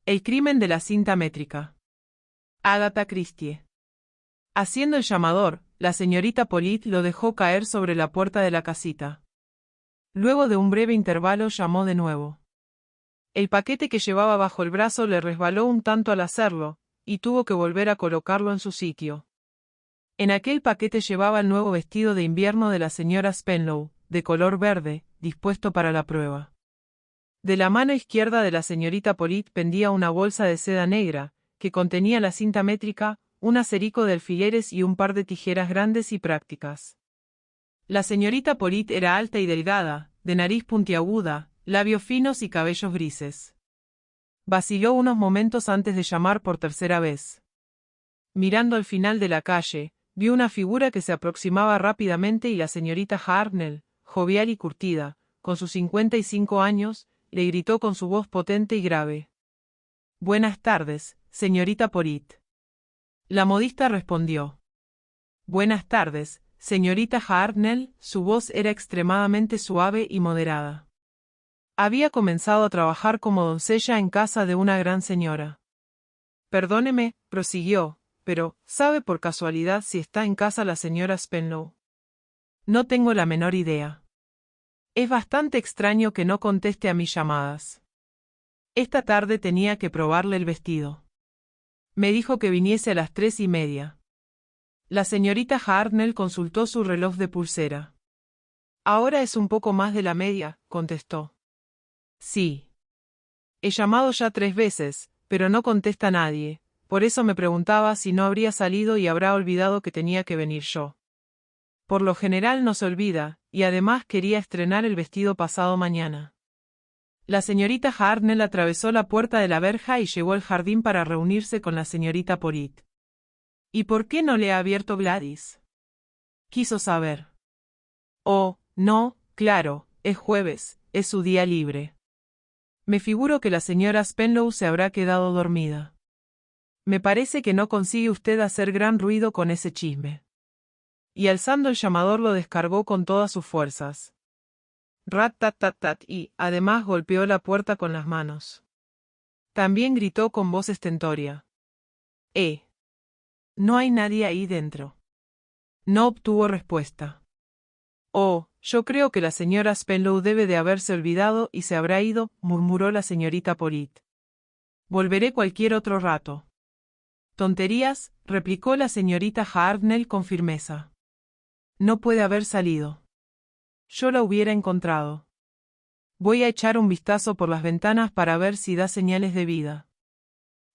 El crimen de la cinta métrica. Agatha Christie. Haciendo el llamador, la señorita Polite lo dejó caer sobre la puerta de la casita. Luego de un breve intervalo llamó de nuevo. El paquete que llevaba bajo el brazo le resbaló un tanto al hacerlo, y tuvo que volver a colocarlo en su sitio. En aquel paquete llevaba el nuevo vestido de invierno de la señora Spenlow, de color verde, dispuesto para la prueba. De la mano izquierda de la señorita Polite pendía una bolsa de seda negra, que contenía la cinta métrica, un acerico de alfileres y un par de tijeras grandes y prácticas. La señorita Polite era alta y delgada, de nariz puntiaguda, labios finos y cabellos grises. Vaciló unos momentos antes de llamar por tercera vez. Mirando al final de la calle, vio una figura que se aproximaba rápidamente y la señorita Hartnell, jovial y curtida, con sus 55 años, le gritó con su voz potente y grave. «Buenas tardes, señorita Polite». La modista respondió. «Buenas tardes, señorita Hartnell». Su voz era extremadamente suave y moderada. Había comenzado a trabajar como doncella en casa de una gran señora. «Perdóneme», prosiguió, «pero, ¿sabe por casualidad si está en casa la señora Spenlow?» «No tengo la menor idea. Es bastante extraño que no conteste a mis llamadas. Esta tarde tenía que probarle el vestido. Me dijo que viniese a las 3:30. La señorita Hartnell consultó su reloj de pulsera. «Ahora es un poco más de la media», contestó. «Sí. He llamado ya 3 veces, pero no contesta nadie, por eso me preguntaba si no habría salido y habrá olvidado que tenía que venir yo. Por lo general no se olvida, y además quería estrenar el vestido pasado mañana». La señorita Hartnell atravesó la puerta de la verja y llegó al jardín para reunirse con la señorita Polite. «¿Y por qué no le ha abierto Gladys?», quiso saber. «Oh, no, claro, es jueves, es su día libre. Me figuro que la señora Spenlow se habrá quedado dormida. Me parece que no consigue usted hacer gran ruido con ese chisme». Y alzando el llamador lo descargó con todas sus fuerzas. Rat-tat-tat-tat y, además, golpeó la puerta con las manos. También gritó con voz estentórea. No hay nadie ahí dentro». No obtuvo respuesta. «Oh, yo creo que la señora Spenlow debe de haberse olvidado y se habrá ido», murmuró la señorita Polite. «Volveré cualquier otro rato». «Tonterías», replicó la señorita Hartnell con firmeza. «No puede haber salido. Yo la hubiera encontrado. Voy a echar un vistazo por las ventanas para ver si da señales de vida».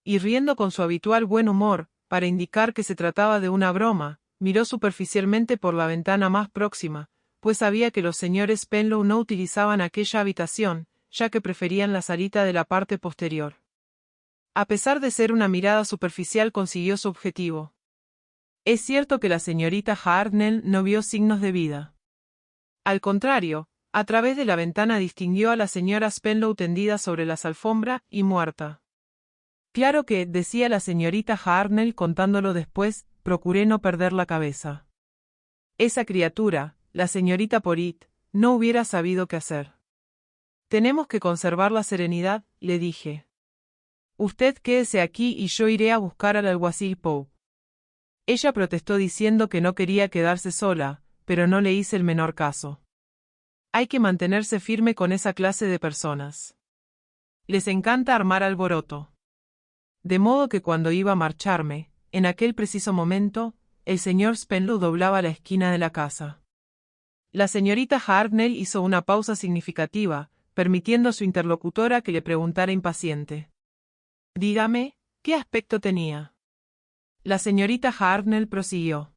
Y riendo con su habitual buen humor, para indicar que se trataba de una broma, miró superficialmente por la ventana más próxima, pues sabía que los señores Spenlow no utilizaban aquella habitación, ya que preferían la salita de la parte posterior. A pesar de ser una mirada superficial, consiguió su objetivo. Es cierto que la señorita Hartnell no vio signos de vida. Al contrario, a través de la ventana distinguió a la señora Spenlow tendida sobre las alfombras y muerta. «Claro que», decía la señorita Hartnell contándolo después, «procuré no perder la cabeza. Esa criatura, la señorita Polite, no hubiera sabido qué hacer. Tenemos que conservar la serenidad», le dije. «Usted quédese aquí y yo iré a buscar al alguacil Pope». Ella protestó diciendo que no quería quedarse sola, pero no le hice el menor caso. Hay que mantenerse firme con esa clase de personas. Les encanta armar alboroto. De modo que cuando iba a marcharme, en aquel preciso momento, el señor Spenlow doblaba la esquina de la casa. La señorita Hartnell hizo una pausa significativa, permitiendo a su interlocutora que le preguntara impaciente. «Dígame, ¿qué aspecto tenía?». La señorita Hartnell prosiguió.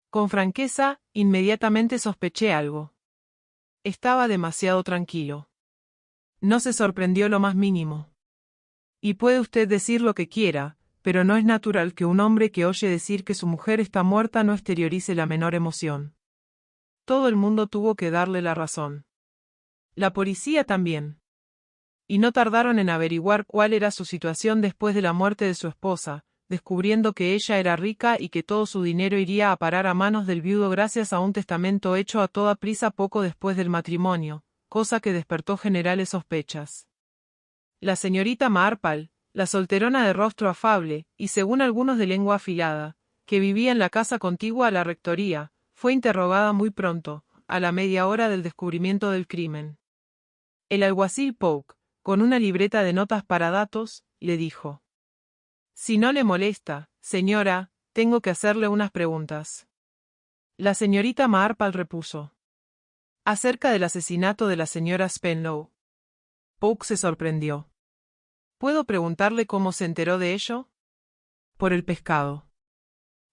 «Con franqueza, inmediatamente sospeché algo. Estaba demasiado tranquilo. No se sorprendió lo más mínimo. Y puede usted decir lo que quiera, pero no es natural que un hombre que oye decir que su mujer está muerta no exteriorice la menor emoción. Todo el mundo tuvo que darle la razón. La policía también. Y no tardaron en averiguar cuál era su situación después de la muerte de su esposa, descubriendo que ella era rica y que todo su dinero iría a parar a manos del viudo gracias a un testamento hecho a toda prisa poco después del matrimonio, cosa que despertó generales sospechas. La señorita Marple, la solterona de rostro afable, y según algunos de lengua afilada, que vivía en la casa contigua a la rectoría, fue interrogada muy pronto, a la media hora del descubrimiento del crimen. El alguacil Polk, con una libreta de notas para datos, le dijo: «Si no le molesta, señora, tengo que hacerle unas preguntas». La señorita Marple repuso: «Acerca del asesinato de la señora Spenlow». Polk se sorprendió. «¿Puedo preguntarle cómo se enteró de ello?» «Por el pescado».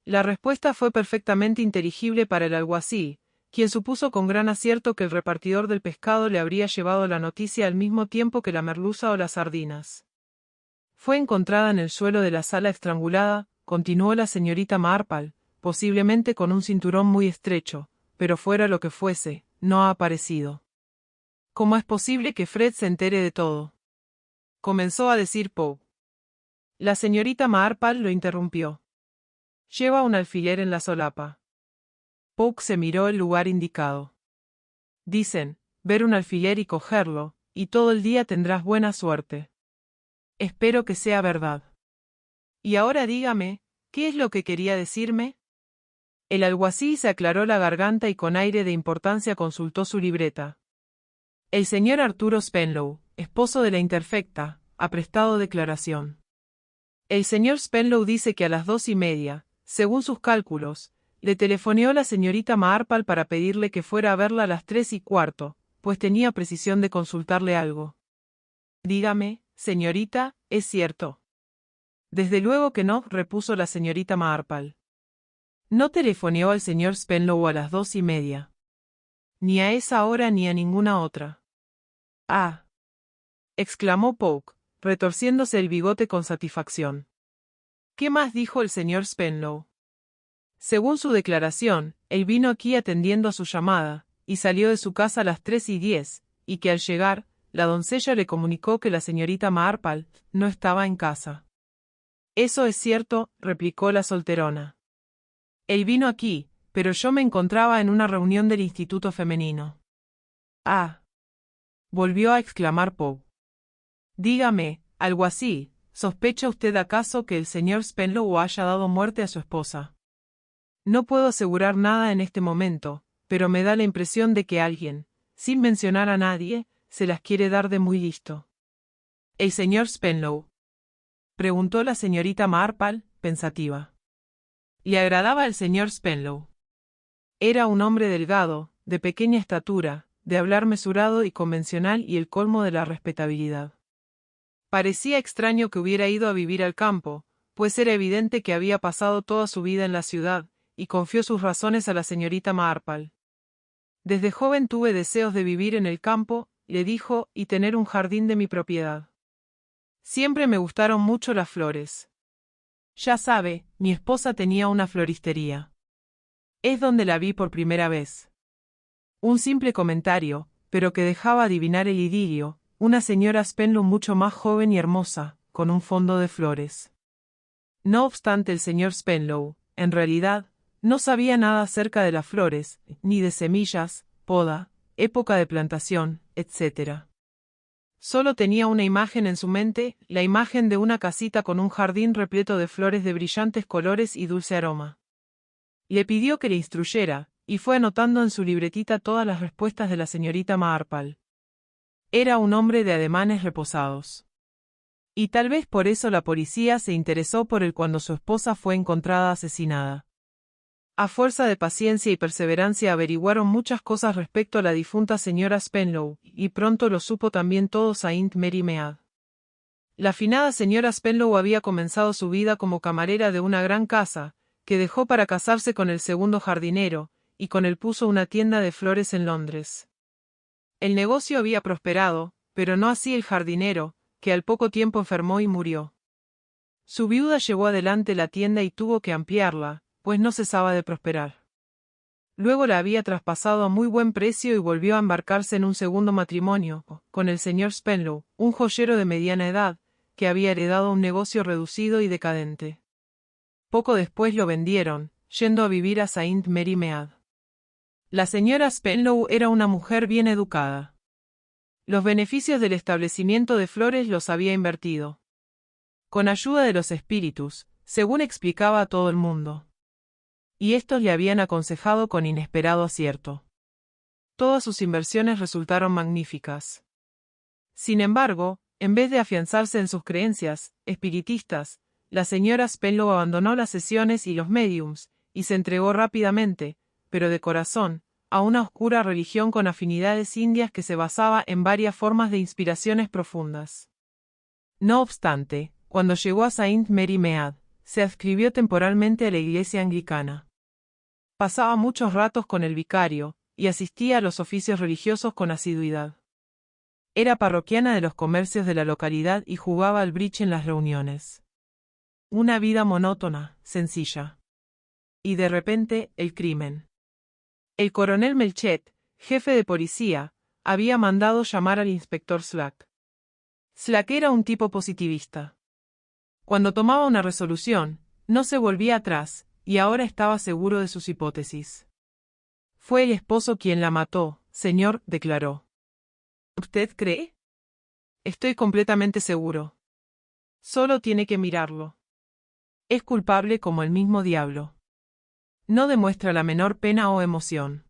La respuesta fue perfectamente inteligible para el alguacil, quien supuso con gran acierto que el repartidor del pescado le habría llevado la noticia al mismo tiempo que la merluza o las sardinas. «Fue encontrada en el suelo de la sala estrangulada», continuó la señorita Marple, «posiblemente con un cinturón muy estrecho, pero fuera lo que fuese, no ha aparecido». «¿Cómo es posible que Fred se entere de todo?», comenzó a decir Poe. La señorita Marple lo interrumpió. «Lleva un alfiler en la solapa». Polk se miró el lugar indicado. «Dicen, ver un alfiler y cogerlo, y todo el día tendrás buena suerte». «Espero que sea verdad». «Y ahora dígame, ¿qué es lo que quería decirme?». El alguacil se aclaró la garganta y con aire de importancia consultó su libreta. «El señor Arturo Spenlow, esposo de la interfecta, ha prestado declaración. El señor Spenlow dice que a las 2:30, según sus cálculos, le telefoneó la señorita Marple para pedirle que fuera a verla a las 3:15, pues tenía precisión de consultarle algo». «Dígame, señorita, ¿es cierto?». «Desde luego que no», repuso la señorita Marple. «No telefoneó al señor Spenlow a las 2:30. Ni a esa hora ni a ninguna otra». «Ah», exclamó Polk, retorciéndose el bigote con satisfacción. «¿Qué más dijo el señor Spenlow?». «Según su declaración, él vino aquí atendiendo a su llamada, y salió de su casa a las 3:10, y que al llegar, la doncella le comunicó que la señorita Marple no estaba en casa». «Eso es cierto», replicó la solterona. «Él vino aquí, pero yo me encontraba en una reunión del Instituto Femenino». «Ah», volvió a exclamar Poe. «Dígame, alguacil, ¿sospecha usted acaso que el señor Spenlow haya dado muerte a su esposa?». «No puedo asegurar nada en este momento, pero me da la impresión de que alguien, sin mencionar a nadie, se las quiere dar de muy listo». «¿El señor Spenlow?», preguntó la señorita Marple, pensativa. Le agradaba el señor Spenlow. Era un hombre delgado, de pequeña estatura, de hablar mesurado y convencional y el colmo de la respetabilidad. Parecía extraño que hubiera ido a vivir al campo, pues era evidente que había pasado toda su vida en la ciudad, y confió sus razones a la señorita Marple. «Desde joven tuve deseos de vivir en el campo», le dijo, «y tener un jardín de mi propiedad. Siempre me gustaron mucho las flores. Ya sabe, mi esposa tenía una floristería. Es donde la vi por primera vez». Un simple comentario, pero que dejaba adivinar el idilio, una señora Spenlow mucho más joven y hermosa, con un fondo de flores. No obstante, el señor Spenlow, en realidad, no sabía nada acerca de las flores, ni de semillas, poda, época de plantación, etc. Solo tenía una imagen en su mente, la imagen de una casita con un jardín repleto de flores de brillantes colores y dulce aroma. Le pidió que le instruyera, y fue anotando en su libretita todas las respuestas de la señorita Marple. Era un hombre de ademanes reposados. Y tal vez por eso la policía se interesó por él cuando su esposa fue encontrada asesinada. A fuerza de paciencia y perseverancia averiguaron muchas cosas respecto a la difunta señora Spenlow, y pronto lo supo también todo Saint Mary Mead. La finada señora Spenlow había comenzado su vida como camarera de una gran casa, que dejó para casarse con el segundo jardinero, y con él puso una tienda de flores en Londres. El negocio había prosperado, pero no así el jardinero, que al poco tiempo enfermó y murió. Su viuda llevó adelante la tienda y tuvo que ampliarla, pues no cesaba de prosperar. Luego la había traspasado a muy buen precio y volvió a embarcarse en un segundo matrimonio, con el señor Spenlow, un joyero de mediana edad, que había heredado un negocio reducido y decadente. Poco después lo vendieron, yendo a vivir a Saint Mary Mead. La señora Spenlow era una mujer bien educada. Los beneficios del establecimiento de flores los había invertido. con ayuda de los espíritus, según explicaba a todo el mundo. Y estos le habían aconsejado con inesperado acierto. Todas sus inversiones resultaron magníficas. Sin embargo, en vez de afianzarse en sus creencias espiritistas, la señora Spenlow abandonó las sesiones y los médiums, y se entregó rápidamente, pero de corazón, a una oscura religión con afinidades indias que se basaba en varias formas de inspiraciones profundas. No obstante, cuando llegó a Saint Mary Mead, se adscribió temporalmente a la iglesia anglicana. Pasaba muchos ratos con el vicario, y asistía a los oficios religiosos con asiduidad. Era parroquiana de los comercios de la localidad y jugaba al bridge en las reuniones. Una vida monótona, sencilla. Y de repente, el crimen. El coronel Melchett, jefe de policía, había mandado llamar al inspector Slack. Slack era un tipo positivista. Cuando tomaba una resolución, no se volvía atrás, y ahora estaba seguro de sus hipótesis. Fue el esposo quien la mató, señor, declaró. ¿Usted cree? Estoy completamente seguro. Solo tiene que mirarlo. Es culpable como el mismo diablo. No demuestra la menor pena o emoción.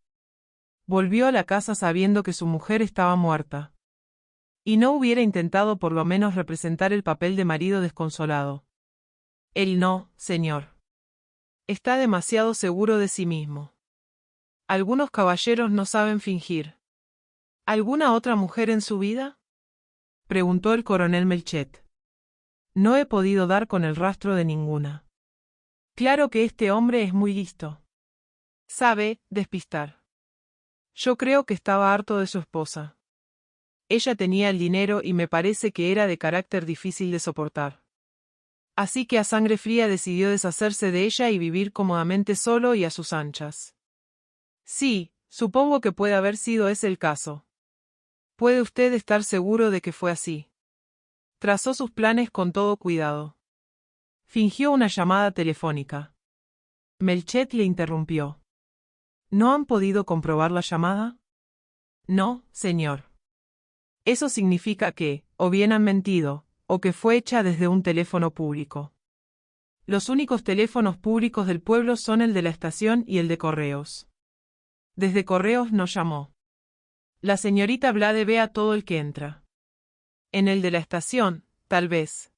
Volvió a la casa sabiendo que su mujer estaba muerta. Y no hubiera intentado por lo menos representar el papel de marido desconsolado. Él no, señor. Está demasiado seguro de sí mismo. Algunos caballeros no saben fingir. ¿Alguna otra mujer en su vida? Preguntó el coronel Melchett. No he podido dar con el rastro de ninguna. Claro que este hombre es muy listo. Sabe despistar. Yo creo que estaba harto de su esposa. Ella tenía el dinero y me parece que era de carácter difícil de soportar. Así que a sangre fría decidió deshacerse de ella y vivir cómodamente solo y a sus anchas. Sí, supongo que puede haber sido ese el caso. Puede usted estar seguro de que fue así. Trazó sus planes con todo cuidado. Fingió una llamada telefónica. Melchett le interrumpió. ¿No han podido comprobar la llamada? No, señor. Eso significa que, o bien han mentido, o que fue hecha desde un teléfono público. Los únicos teléfonos públicos del pueblo son el de la estación y el de correos. Desde correos no llamó. La señorita Blade ve a todo el que entra. En el de la estación, tal vez.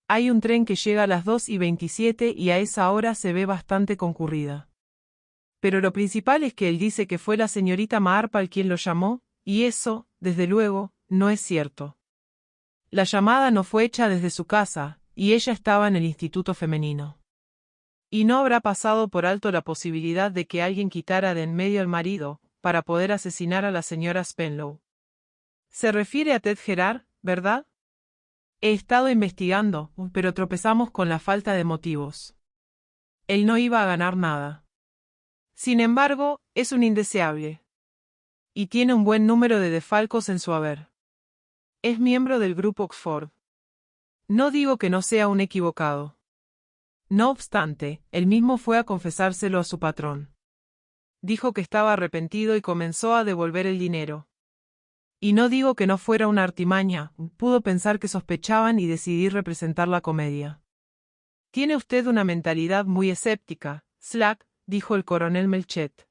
Hay un tren que llega a las 2:27 y a esa hora se ve bastante concurrida. Pero lo principal es que él dice que fue la señorita Marple quien lo llamó, y eso, desde luego, no es cierto. La llamada no fue hecha desde su casa, y ella estaba en el instituto femenino. Y no habrá pasado por alto la posibilidad de que alguien quitara de en medio al marido, para poder asesinar a la señora Spenlow. Se refiere a Ted Gerard, ¿verdad? He estado investigando, pero tropezamos con la falta de motivos. Él no iba a ganar nada. Sin embargo, es un indeseable. Y tiene un buen número de defalcos en su haber. Es miembro del grupo Oxford. No digo que no sea un equivocado. No obstante, él mismo fue a confesárselo a su patrón. Dijo que estaba arrepentido y comenzó a devolver el dinero. Y no digo que no fuera una artimaña, pudo pensar que sospechaban y decidir representar la comedia. Tiene usted una mentalidad muy escéptica, Slack, dijo el coronel Melchett.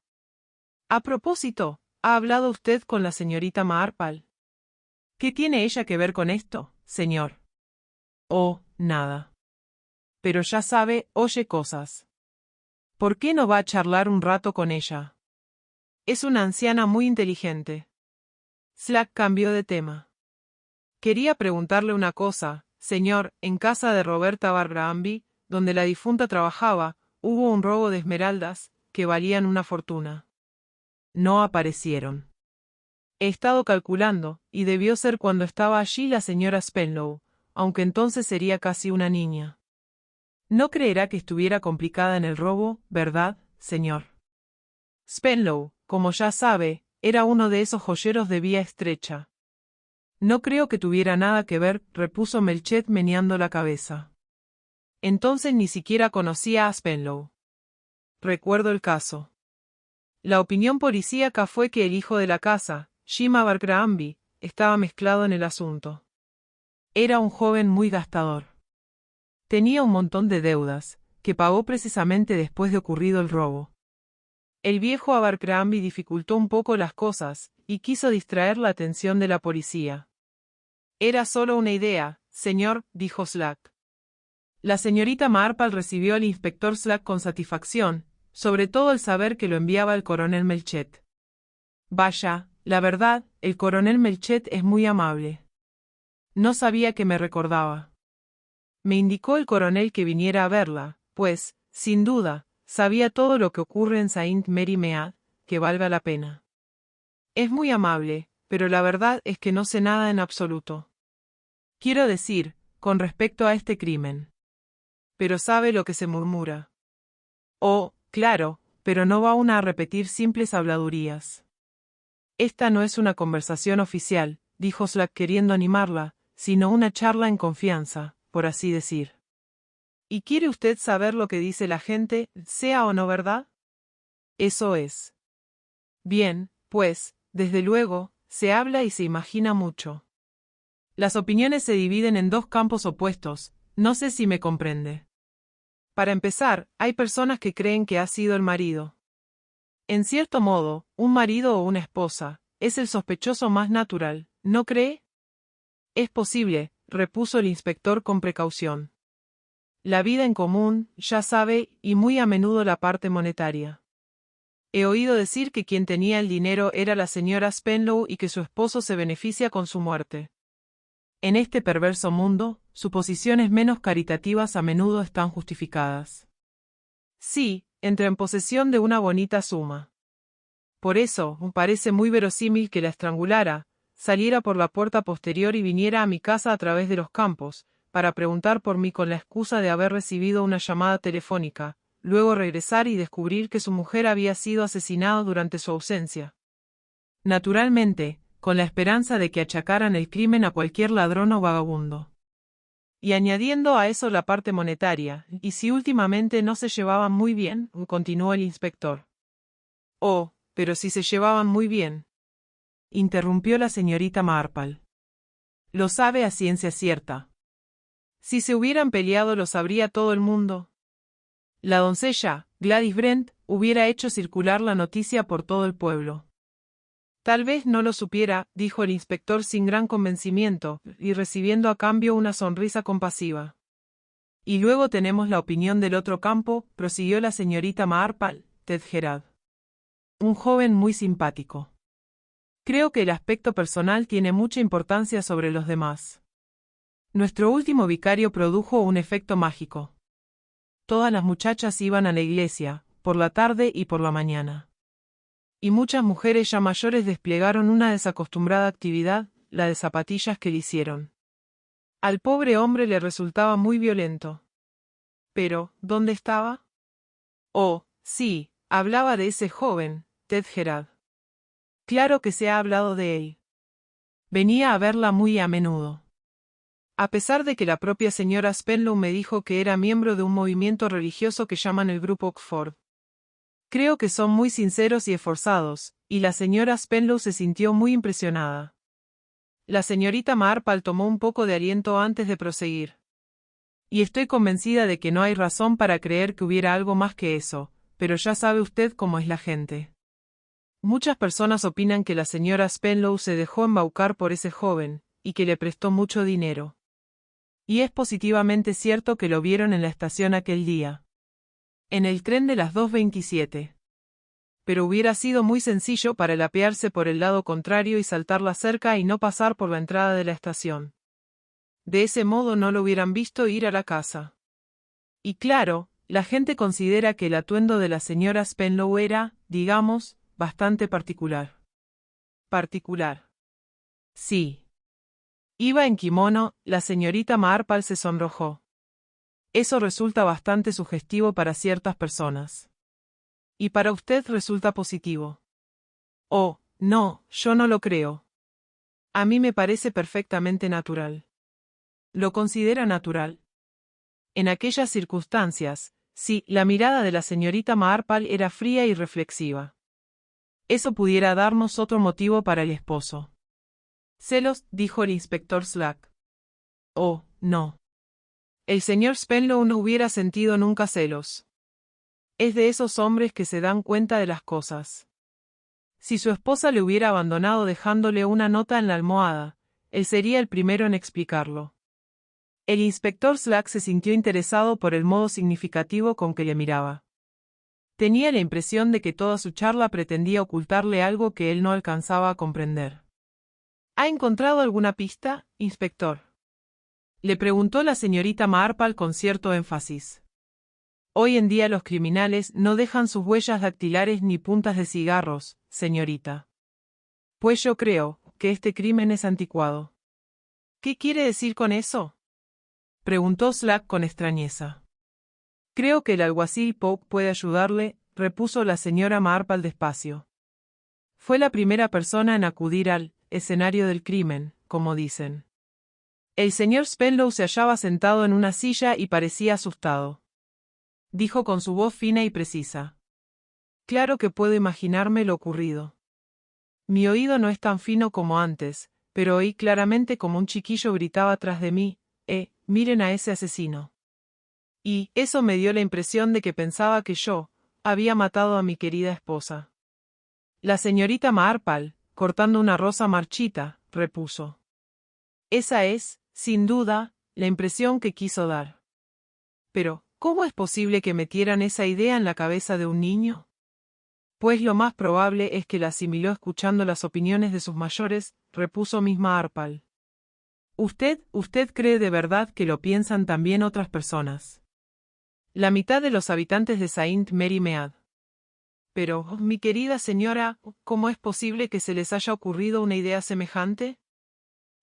A propósito, ¿ha hablado usted con la señorita Marple? ¿Qué tiene ella que ver con esto, señor? Oh, nada. Pero ya sabe, oye cosas. ¿Por qué no va a charlar un rato con ella? Es una anciana muy inteligente. Slack cambió de tema. Quería preguntarle una cosa, señor. En casa de Roberta Barbrahamby, donde la difunta trabajaba, hubo un robo de esmeraldas, que valían una fortuna. No aparecieron. He estado calculando, y debió ser cuando estaba allí la señora Spenlow, aunque entonces sería casi una niña. No creerá que estuviera complicada en el robo, ¿verdad, señor? Spenlow, como ya sabe, era uno de esos joyeros de vía estrecha. No creo que tuviera nada que ver, repuso Melchett meneando la cabeza. Entonces ni siquiera conocía a Spenlow. Recuerdo el caso. La opinión policíaca fue que el hijo de la casa, Jim Abercrombie, estaba mezclado en el asunto. Era un joven muy gastador. Tenía un montón de deudas, que pagó precisamente después de ocurrido el robo. El viejo Abercrombie dificultó un poco las cosas, y quiso distraer la atención de la policía. Era solo una idea, señor, dijo Slack. La señorita Marple recibió al inspector Slack con satisfacción, sobre todo al saber que lo enviaba el coronel Melchett. Vaya, la verdad, el coronel Melchett es muy amable. No sabía que me recordaba. Me indicó el coronel que viniera a verla, pues, sin duda, sabía todo lo que ocurre en Saint Mary Mead, que valga la pena. Es muy amable, pero la verdad es que no sé nada en absoluto. Quiero decir, con respecto a este crimen. Pero sabe lo que se murmura. Oh, claro, pero no va una a repetir simples habladurías. Esta no es una conversación oficial, dijo Slack queriendo animarla, sino una charla en confianza, por así decir. ¿Y quiere usted saber lo que dice la gente, sea o no verdad? Eso es. Bien, pues, desde luego, se habla y se imagina mucho. Las opiniones se dividen en dos campos opuestos, no sé si me comprende. Para empezar, hay personas que creen que ha sido el marido. En cierto modo, un marido o una esposa, es el sospechoso más natural, ¿no cree? Es posible, repuso el inspector con precaución. La vida en común, ya sabe, y muy a menudo la parte monetaria. He oído decir que quien tenía el dinero era la señora Spenlow y que su esposo se beneficia con su muerte. En este perverso mundo, suposiciones menos caritativas a menudo están justificadas. Sí, entra en posesión de una bonita suma. Por eso, parece muy verosímil que la estrangulara, saliera por la puerta posterior y viniera a mi casa a través de los campos, para preguntar por mí con la excusa de haber recibido una llamada telefónica, luego regresar y descubrir que su mujer había sido asesinada durante su ausencia. Naturalmente, con la esperanza de que achacaran el crimen a cualquier ladrón o vagabundo. Y añadiendo a eso la parte monetaria, y si últimamente no se llevaban muy bien, continuó el inspector. Oh, pero si se llevaban muy bien, interrumpió la señorita Marple. Lo sabe a ciencia cierta. Si se hubieran peleado lo sabría todo el mundo. La doncella, Gladys Brent, hubiera hecho circular la noticia por todo el pueblo. Tal vez no lo supiera, dijo el inspector sin gran convencimiento, y recibiendo a cambio una sonrisa compasiva. Y luego tenemos la opinión del otro campo, prosiguió la señorita Marple, Ted Gerard. Un joven muy simpático. Creo que el aspecto personal tiene mucha importancia sobre los demás. Nuestro último vicario produjo un efecto mágico. Todas las muchachas iban a la iglesia, por la tarde y por la mañana. Y muchas mujeres ya mayores desplegaron una desacostumbrada actividad, la de zapatillas que le hicieron. Al pobre hombre le resultaba muy violento. Pero, ¿dónde estaba? Oh, sí, hablaba de ese joven, Ted Gerard. Claro que se ha hablado de él. Venía a verla muy a menudo. A pesar de que la propia señora Spenlow me dijo que era miembro de un movimiento religioso que llaman el Grupo Oxford. Creo que son muy sinceros y esforzados, y la señora Spenlow se sintió muy impresionada. La señorita Marple tomó un poco de aliento antes de proseguir. Y estoy convencida de que no hay razón para creer que hubiera algo más que eso, pero ya sabe usted cómo es la gente. Muchas personas opinan que la señora Spenlow se dejó embaucar por ese joven, y que le prestó mucho dinero. Y es positivamente cierto que lo vieron en la estación aquel día. En el tren de las 2:27. Pero hubiera sido muy sencillo para él apearse por el lado contrario y saltar la cerca y no pasar por la entrada de la estación. De ese modo no lo hubieran visto ir a la casa. Y claro, la gente considera que el atuendo de la señora Spenlow era, digamos, bastante particular. Particular. Sí. Iba en kimono, la señorita Marple se sonrojó. Eso resulta bastante sugestivo para ciertas personas. Y para usted resulta positivo. Oh, no, yo no lo creo. A mí me parece perfectamente natural. ¿Lo considera natural? En aquellas circunstancias, sí, la mirada de la señorita Marple era fría y reflexiva. Eso pudiera darnos otro motivo para el esposo. Celos, dijo el inspector Slack. Oh, no. El señor Spenlow no hubiera sentido nunca celos. Es de esos hombres que se dan cuenta de las cosas. Si su esposa le hubiera abandonado dejándole una nota en la almohada, él sería el primero en explicarlo. El inspector Slack se sintió interesado por el modo significativo con que le miraba. Tenía la impresión de que toda su charla pretendía ocultarle algo que él no alcanzaba a comprender. ¿Ha encontrado alguna pista, inspector?, le preguntó la señorita Marple con cierto énfasis. Hoy en día los criminales no dejan sus huellas dactilares ni puntas de cigarros, señorita. Pues yo creo que este crimen es anticuado. ¿Qué quiere decir con eso?, preguntó Slack con extrañeza. Creo que el alguacil Pope puede ayudarle, repuso la señora Marple despacio. Fue la primera persona en acudir al escenario del crimen, como dicen. El señor Spenlow se hallaba sentado en una silla y parecía asustado. Dijo con su voz fina y precisa. Claro que puedo imaginarme lo ocurrido. Mi oído no es tan fino como antes, pero oí claramente como un chiquillo gritaba tras de mí, miren a ese asesino. Y eso me dio la impresión de que pensaba que yo había matado a mi querida esposa. La señorita Marple, cortando una rosa marchita, repuso. Esa es, sin duda, la impresión que quiso dar. Pero, ¿cómo es posible que metieran esa idea en la cabeza de un niño? Pues lo más probable es que la asimiló escuchando las opiniones de sus mayores, repuso Miss Marple. ¿Usted cree de verdad que lo piensan también otras personas? La mitad de los habitantes de Saint Mary Mead. Pero, mi querida señora, ¿cómo es posible que se les haya ocurrido una idea semejante?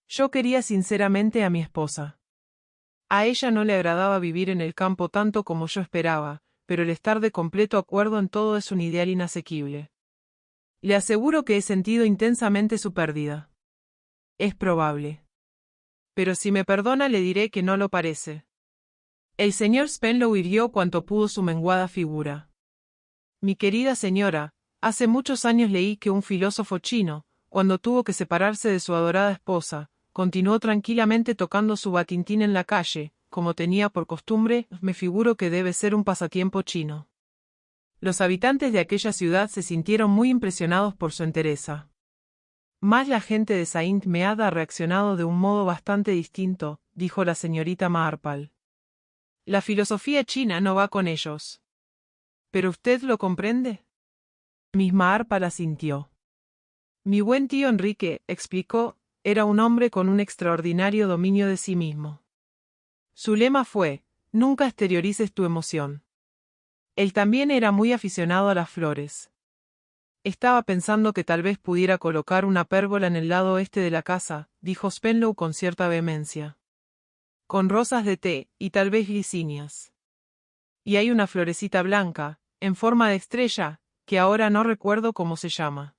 Yo quería sinceramente a mi esposa. A ella no le agradaba vivir en el campo tanto como yo esperaba, pero el estar de completo acuerdo en todo es un ideal inasequible. Le aseguro que he sentido intensamente su pérdida. Es probable. Pero si me perdona le diré que no lo parece. El señor Spenlow irguió cuanto pudo su menguada figura. Mi querida señora, hace muchos años leí que un filósofo chino, cuando tuvo que separarse de su adorada esposa, continuó tranquilamente tocando su batintín en la calle, como tenía por costumbre, me figuro que debe ser un pasatiempo chino. Los habitantes de aquella ciudad se sintieron muy impresionados por su entereza. Mas la gente de Saint Mead ha reaccionado de un modo bastante distinto, dijo la señorita Marple. La filosofía china no va con ellos. ¿Pero usted lo comprende? Miss Marple asintió. Mi buen tío Enrique, explicó, era un hombre con un extraordinario dominio de sí mismo. Su lema fue, nunca exteriorices tu emoción. Él también era muy aficionado a las flores. Estaba pensando que tal vez pudiera colocar una pérgola en el lado oeste de la casa, dijo Spenlow con cierta vehemencia. Con rosas de té, y tal vez glicinias. Y hay una florecita blanca, en forma de estrella, que ahora no recuerdo cómo se llama.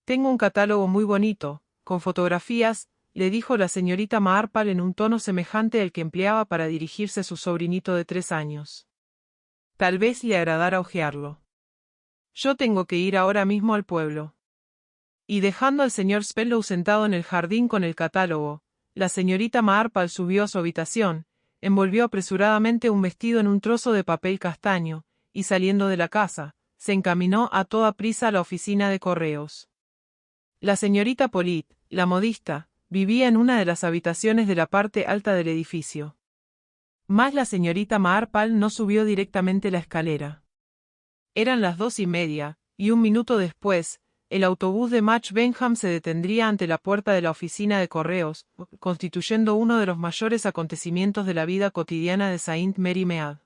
Tengo un catálogo muy bonito, con fotografías, le dijo la señorita Marple en un tono semejante al que empleaba para dirigirse a su sobrinito de 3 años. Tal vez le agradara hojearlo. Yo tengo que ir ahora mismo al pueblo. Y dejando al señor Spenlow sentado en el jardín con el catálogo, la señorita Marple subió a su habitación, envolvió apresuradamente un vestido en un trozo de papel castaño, y saliendo de la casa, se encaminó a toda prisa a la oficina de correos. La señorita Polit, la modista, vivía en una de las habitaciones de la parte alta del edificio. Mas la señorita Marple no subió directamente la escalera. Eran las 2:30, y un minuto después, el autobús de Match Benham se detendría ante la puerta de la oficina de correos, constituyendo uno de los mayores acontecimientos de la vida cotidiana de Saint Mary Mead.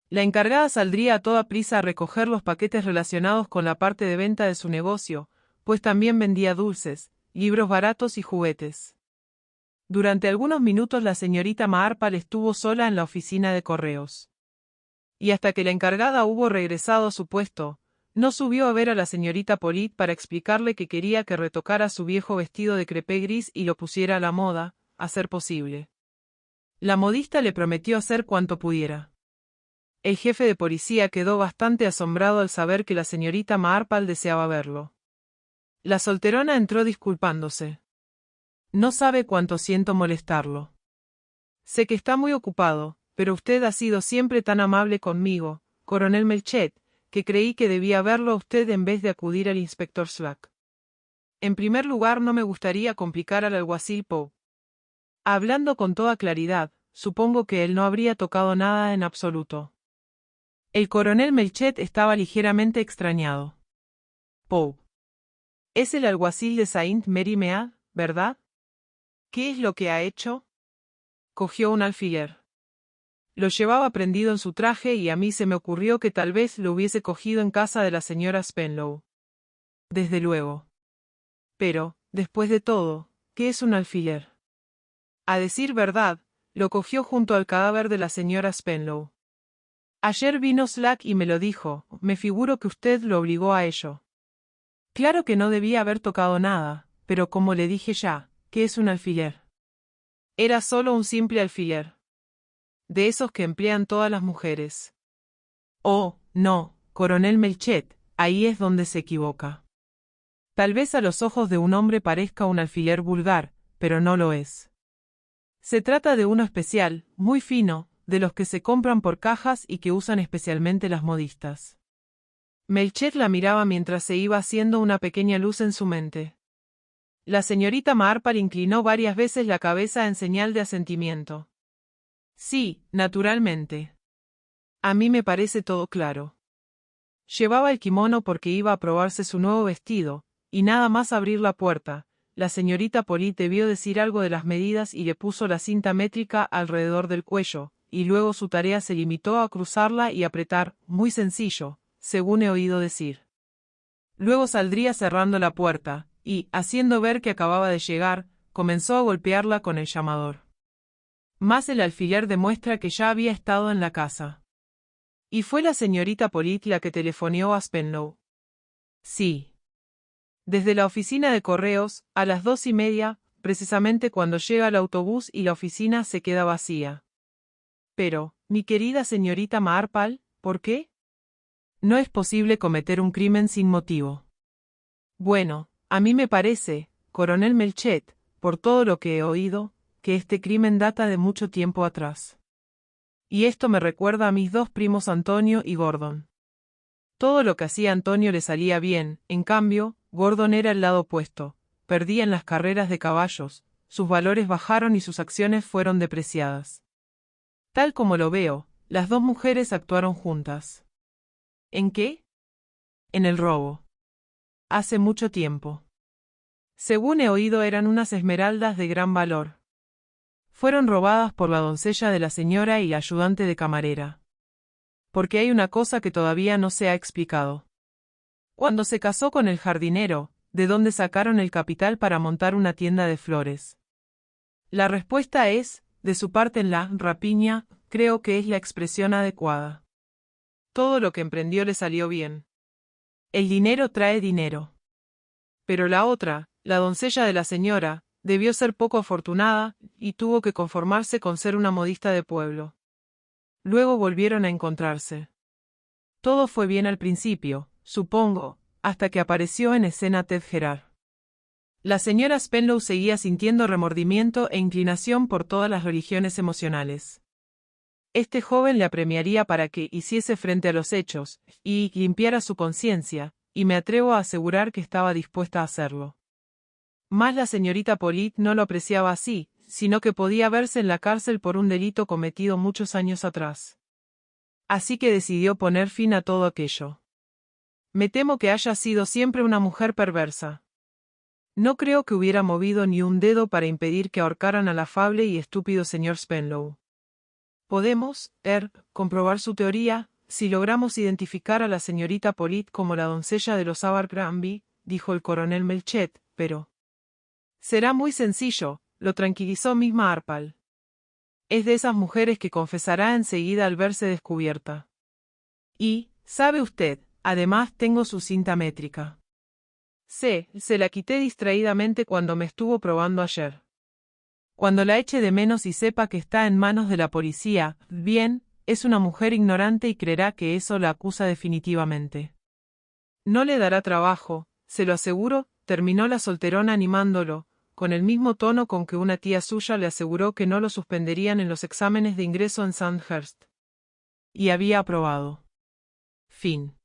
La encargada saldría a toda prisa a recoger los paquetes relacionados con la parte de venta de su negocio, pues también vendía dulces, libros baratos y juguetes. Durante algunos minutos la señorita Marple estuvo sola en la oficina de correos. Y hasta que la encargada hubo regresado a su puesto, no subió a ver a la señorita Polit para explicarle que quería que retocara su viejo vestido de crepé gris y lo pusiera a la moda, a ser posible. La modista le prometió hacer cuanto pudiera. El jefe de policía quedó bastante asombrado al saber que la señorita Marple deseaba verlo. La solterona entró disculpándose. No sabe cuánto siento molestarlo. Sé que está muy ocupado, pero usted ha sido siempre tan amable conmigo, coronel Melchett, que creí que debía verlo a usted en vez de acudir al inspector Slack. En primer lugar, no me gustaría complicar al alguacil Poe. Hablando con toda claridad, supongo que él no habría tocado nada en absoluto. El coronel Melchett estaba ligeramente extrañado. Poe. Es el alguacil de Saint Mary Mead, ¿verdad? ¿Qué es lo que ha hecho? Cogió un alfiler. Lo llevaba prendido en su traje y a mí se me ocurrió que tal vez lo hubiese cogido en casa de la señora Spenlow. Desde luego. Pero, después de todo, ¿qué es un alfiler? A decir verdad, lo cogió junto al cadáver de la señora Spenlow. Ayer vino Slack y me lo dijo, me figuro que usted lo obligó a ello. Claro que no debía haber tocado nada, pero como le dije ya, ¿qué es un alfiler? Era solo un simple alfiler. De esos que emplean todas las mujeres. Oh, no, coronel Melchett, ahí es donde se equivoca. Tal vez a los ojos de un hombre parezca un alfiler vulgar, pero no lo es. Se trata de uno especial, muy fino, de los que se compran por cajas y que usan especialmente las modistas. Melchett la miraba mientras se iba haciendo una pequeña luz en su mente. La señorita Marple inclinó varias veces la cabeza en señal de asentimiento. Sí, naturalmente. A mí me parece todo claro. Llevaba el kimono porque iba a probarse su nuevo vestido, y nada más abrir la puerta, la señorita Polly debió decir algo de las medidas y le puso la cinta métrica alrededor del cuello, y luego su tarea se limitó a cruzarla y apretar, muy sencillo, según he oído decir. Luego saldría cerrando la puerta, y, haciendo ver que acababa de llegar, comenzó a golpearla con el llamador. Más el alfiler demuestra que ya había estado en la casa. ¿Y fue la señorita Polly la que telefoneó a Spenlow? Sí. Desde la oficina de correos, a las 2:30, precisamente cuando llega el autobús y la oficina se queda vacía. Pero, mi querida señorita Marple, ¿por qué? No es posible cometer un crimen sin motivo. Bueno, a mí me parece, coronel Melchett, por todo lo que he oído, que este crimen data de mucho tiempo atrás. Y esto me recuerda a mis dos primos Antonio y Gordon. Todo lo que hacía Antonio le salía bien, en cambio, Gordon era el lado opuesto, perdía en las carreras de caballos, sus valores bajaron y sus acciones fueron depreciadas. Tal como lo veo, las dos mujeres actuaron juntas. ¿En qué? En el robo. Hace mucho tiempo. Según he oído, eran unas esmeraldas de gran valor. Fueron robadas por la doncella de la señora y la ayudante de camarera. Porque hay una cosa que todavía no se ha explicado. Cuando se casó con el jardinero, ¿de dónde sacaron el capital para montar una tienda de flores? La respuesta es, de su parte en la rapiña, creo que es la expresión adecuada. Todo lo que emprendió le salió bien. El dinero trae dinero. Pero la otra, la doncella de la señora, debió ser poco afortunada, y tuvo que conformarse con ser una modista de pueblo. Luego volvieron a encontrarse. Todo fue bien al principio, supongo, hasta que apareció en escena Ted Gerard. La señora Spenlow seguía sintiendo remordimiento e inclinación por todas las religiones emocionales. Este joven le apremiaría para que hiciese frente a los hechos, y limpiara su conciencia, y me atrevo a asegurar que estaba dispuesta a hacerlo. Mas la señorita Polly no lo apreciaba así, sino que podía verse en la cárcel por un delito cometido muchos años atrás. Así que decidió poner fin a todo aquello. Me temo que haya sido siempre una mujer perversa. No creo que hubiera movido ni un dedo para impedir que ahorcaran al afable y estúpido señor Spenlow. Podemos, comprobar su teoría, si logramos identificar a la señorita Polly como la doncella de los Abercrombie, dijo el coronel Melchett, pero... Será muy sencillo, lo tranquilizó Miss Marple. Es de esas mujeres que confesará enseguida al verse descubierta. Y, ¿sabe usted? Además tengo su cinta métrica. Sé, se la quité distraídamente cuando me estuvo probando ayer. Cuando la eche de menos y sepa que está en manos de la policía, bien, es una mujer ignorante y creerá que eso la acusa definitivamente. No le dará trabajo, se lo aseguro, terminó la solterona animándolo, con el mismo tono con que una tía suya le aseguró que no lo suspenderían en los exámenes de ingreso en Sandhurst. Y había aprobado. Fin.